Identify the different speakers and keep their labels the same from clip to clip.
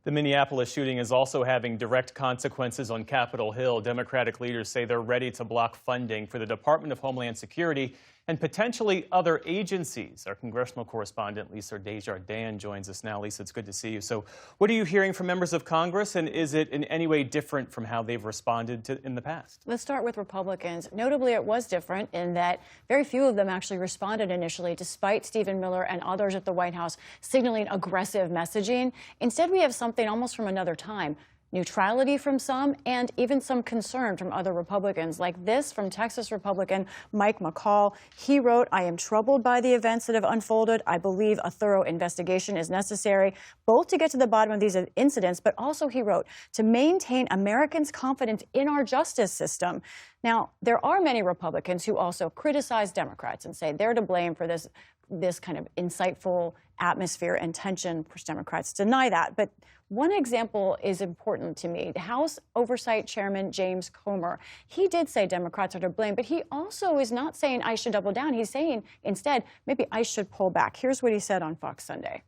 Speaker 1: The Minneapolis shooting is also having direct consequences on Capitol Hill. Democratic leaders say they're ready to block funding for the Department of Homeland Security and potentially other agencies. Our congressional correspondent Lisa Desjardins joins us now. Lisa, it's good to see you. So what are you hearing from members of Congress, and is it in any way different from how they've responded in the past?
Speaker 2: Let's start with Republicans. Notably, it was different in that very few of them actually responded initially, despite Stephen Miller and others at the White House signaling aggressive messaging. Instead, we have something almost from another time. Neutrality from some, and even some concern from other Republicans, like this from Texas Republican Mike McCall. He wrote, "I am troubled by the events that have unfolded. I believe a thorough investigation is necessary, both to get to the bottom of these incidents, but also," he wrote, "to maintain Americans' confidence in our justice system." Now, there are many Republicans who also criticize Democrats and say they're to blame for this kind of insightful atmosphere and tension. Democrats deny that. But one example is important to me. The House Oversight Chairman James Comer, he did say Democrats are to blame, but he also is not saying I should double down. He's saying instead, maybe I should pull back. Here's what he said on Fox Sunday.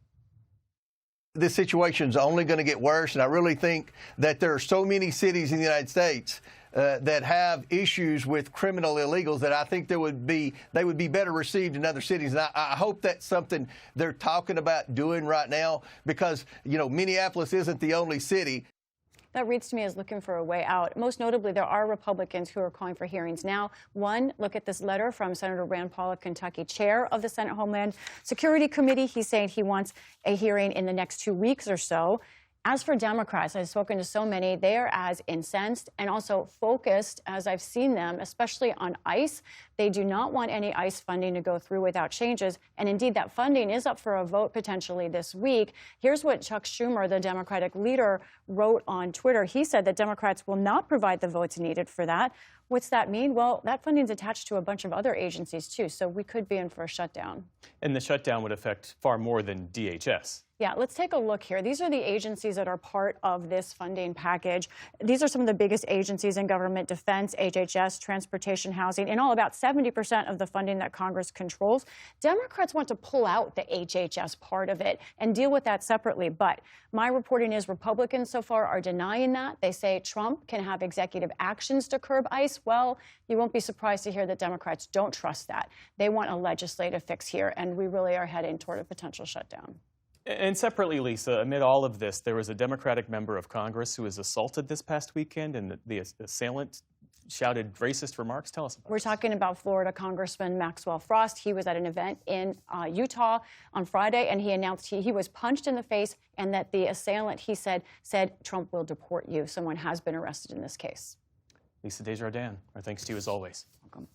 Speaker 3: This situation is only going to get worse, and I really think that there are so many cities in the United States that have issues with criminal illegals that I think they would be better received in other cities. And I hope that's something they're talking about doing right now, because, you know, Minneapolis isn't the only city.
Speaker 2: That reads to me as looking for a way out. Most notably, there are Republicans who are calling for hearings now. One, look at this letter from Senator Rand Paul of Kentucky, chair of the Senate Homeland Security Committee. He's saying he wants a hearing in the next 2 weeks or so. As for Democrats, I've spoken to so many, they are as incensed and also focused as I've seen them, especially on ICE. They do not want any ICE funding to go through without changes. And indeed, that funding is up for a vote potentially this week. Here's what Chuck Schumer, the Democratic leader, wrote on Twitter. He said that Democrats will not provide the votes needed for that. What's that mean? Well, that funding is attached to a bunch of other agencies, too, so we could be in for a shutdown.
Speaker 1: And the shutdown would affect far more than DHS.
Speaker 2: Yeah, let's take a look here. These are the agencies that are part of this funding package. These are some of the biggest agencies in government: defense, HHS, transportation, housing, and all about 70% of the funding that Congress controls. Democrats want to pull out the HHS part of it and deal with that separately. But my reporting is Republicans so far are denying that. They say Trump can have executive actions to curb ICE. Well, you won't be surprised to hear that Democrats don't trust that. They want a legislative fix here, and we really are heading toward a potential shutdown.
Speaker 1: And separately, Lisa, amid all of this, there was a Democratic member of Congress who was assaulted this past weekend, and the assailant shouted racist remarks. Tell us about
Speaker 2: We're talking about Florida Congressman Maxwell Frost. He was at an event in Utah on Friday, and he announced he was punched in the face and that the assailant, he said Trump will deport you. Someone has been arrested in this case.
Speaker 1: Lisa Desjardins, our thanks to you as always.
Speaker 2: Welcome.